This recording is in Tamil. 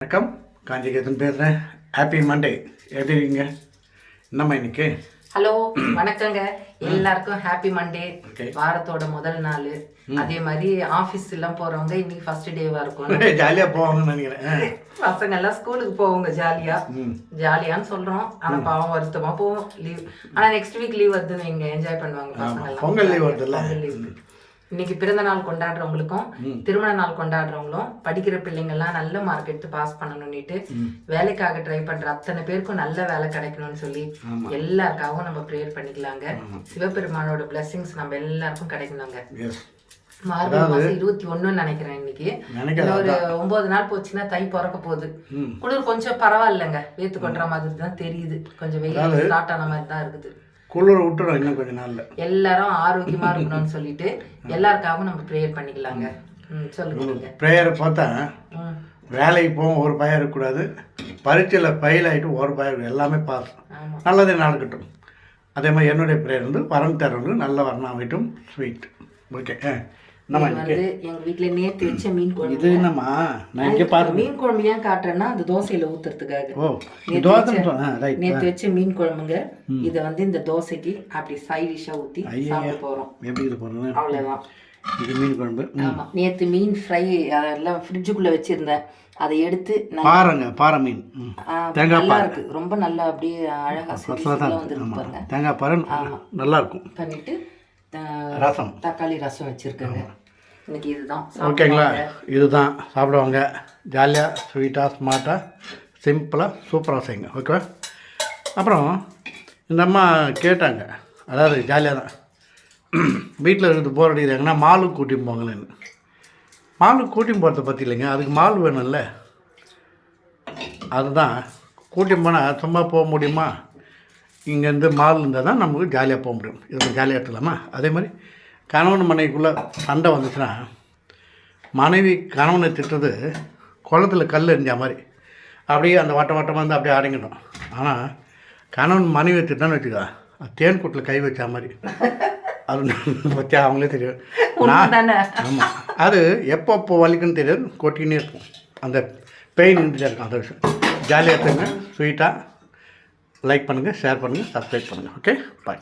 வணக்கம், காஞ்சிகேதன் பேசுகிறேன். Happy Monday. எப்படி இருக்கீங்க? என்னம்மா இன்னைக்கு? ஹலோ, வணக்கங்க. எல்லாருக்கும் ஹாப்பி மண்டே. வாரத்தோட முதல் நாள். அதே மாதிரி ஆஃபீஸ் எல்லாம் போறவங்க இன்னைக்கு ஃபர்ஸ்ட் டேவா இருக்கும். ஜாலியாக போவாங்கன்னு நினைக்கிறேன். பசங்க எல்லாம் ஸ்கூலுக்கு போவாங்க ஜாலியான்னு சொல்றோம். ஆனா பாவம் வருத்தமா போவோம் லீவ். ஆனா நெக்ஸ்ட் வீக் லீவ் வருது, நீங்க என்ஜாய் பண்ணுவாங்க பசங்க எல்லாம். பொங்கல் லீவ் வருதுல்ல. இன்னைக்கு பிறந்த நாள் கொண்டாடுறவங்களுக்கும் திருமண நாள் கொண்டாடுறவங்களும் படிக்கிற பிள்ளைங்க எல்லாம் நல்ல மார்க் எடுத்து பாஸ் பண்ணணும்னுட்டு வேலைக்காக ட்ரை பண்ற அத்தனை பேருக்கும் நல்ல வேலை கிடைக்கணும்னு சொல்லி எல்லாருக்காகவும் நம்ம ப்ரேயர் பண்ணிக்கலாங்க. சிவபெருமானோட பிளெஸிங்ஸ் நம்ம எல்லாருக்கும் கிடைக்கணுங்க. மார்கழி மாசம் 21 நினைக்கிறேன். இன்னைக்கு ஒரு 9 நாள் போச்சுன்னா தை பிறக்க போகுது. குளிர் கொஞ்சம் பரவாயில்லைங்க, வேத்து கொண்டுற மாதிரி தான் தெரியுது. கொஞ்சம் வெயில் ஸ்டார்ட் ஆன மாதிரி தான் இருக்குது. குளிர் விட்டுரும் இன்னும் கொஞ்ச நாள்ல. எல்லாரும் ஆரோக்கியமா இருக்கணும்னு சொல்லிட்டு எல்லாருக்காகவும் நம்ம ப்ரேயர் பண்ணிக்கலாங்க. சொல்லுங்க. ப்ரேயரை பார்த்தா வேலைக்கு போவோம், ஒரு பயம் இருக்கக்கூடாது. பரீட்சையில் ஃபெயில் ஆகிட்டு ஒரு பயம், எல்லாமே பாஸ், நல்லதே நடக்கட்டும். அதே மாதிரி என்னுடைய ப்ரேயர் வந்து வரம் தரணும், நல்ல வரணம் ஆகிட்டும், ஸ்வீட். ஓகே. எங்க வீட்டுல நேத்து வச்ச மீன் குழம்பு. இது என்னம்மா? நான் இங்கே பாருங்க. மீன் குழம்பு ஏன் காட்டுறேன்னா அந்த தோசையில ஊத்துறதுக்காக. நேத்து வச்ச மீன் குழம்புங்க. இதை வந்து இந்த தோசைக்கு அப்படி சைட் டிஷ்ஷா ஊத்தி சாப்பிட போறோம். எப்படி இது போறோம்? அவ்வளவுதான். இது மீன் குழம்பு. ஆமா, நேத்து மீன் ஃப்ரை அதெல்லாம் ஃப்ரிட்ஜுக்குள்ள வச்சிருந்தேன். அதை எடுத்து பாருங்க, பாறை மீன் நல்லா இருக்கு, ரொம்ப நல்லா அப்படியே அழகா வந்து பாருங்க. தேங்காய் பாரு நல்லா இருக்கும். பண்ணிட்டு ரசம், தக்காளி ரசம் வச்சுருக்கேங்க. இன்னைக்கு இதுதான். ஓகேங்களா? இதுதான் சாப்பிடுவாங்க. ஜாலியாக, ஸ்வீட்டாக, ஸ்மார்ட்டாக, சிம்பிளாக, சூப்பராக செய்யுங்க. ஓகேவா? அப்புறம் இந்த அம்மா கேட்டாங்க, அதாவது ஜாலியாக தான் வீட்டில் இருக்கிறது போர் அடிக்கிறாங்கன்னா மாலுக்கு கூட்டின்னு போங்களேன்னு. மாலுக்கு கூட்டின்னு போகிறத பற்றி இல்லைங்க, அதுக்கு மால் வேணும்ல. அதுதான் கூட்டின்னு போனால் சும்மா போக முடியுமா? இங்கேருந்து மால் இருந்தால் தான் நமக்கு ஜாலியாக போக முடியும். இதில் ஜாலியாக எடுத்துக்கலாமா? அதே மாதிரி கணவன் மனைவிக்குள்ளே சண்டை வந்துச்சுன்னா மனைவி கணவனை திட்டுறது குளத்தில் கல் எறிஞ்ச மாதிரி அப்படியே அந்த வட்டமாக வந்து அப்படியே அடங்கிடும். ஆனால் கணவன் மனைவி திட்டான்னு வச்சுக்கா, தேன் கூட்டில் கை வச்ச மாதிரி அது வச்சா அவங்களே தெரியும். ஆமாம், அது எப்போ வலிக்குன்னு தெரியாது, கொட்டிக்கினே இருக்கும். அந்த பெயின் இருந்துகிட்டே இருக்கும். அந்த விஷயம் ஜாலியாக இருக்குங்க. ஸ்வீட்டாக லைக் பண்ணுங்கள், ஷேர் பண்ணுங்கள், சப்ஸ்கிரைப் பண்ணுங்கள். ஓகே, பாய்.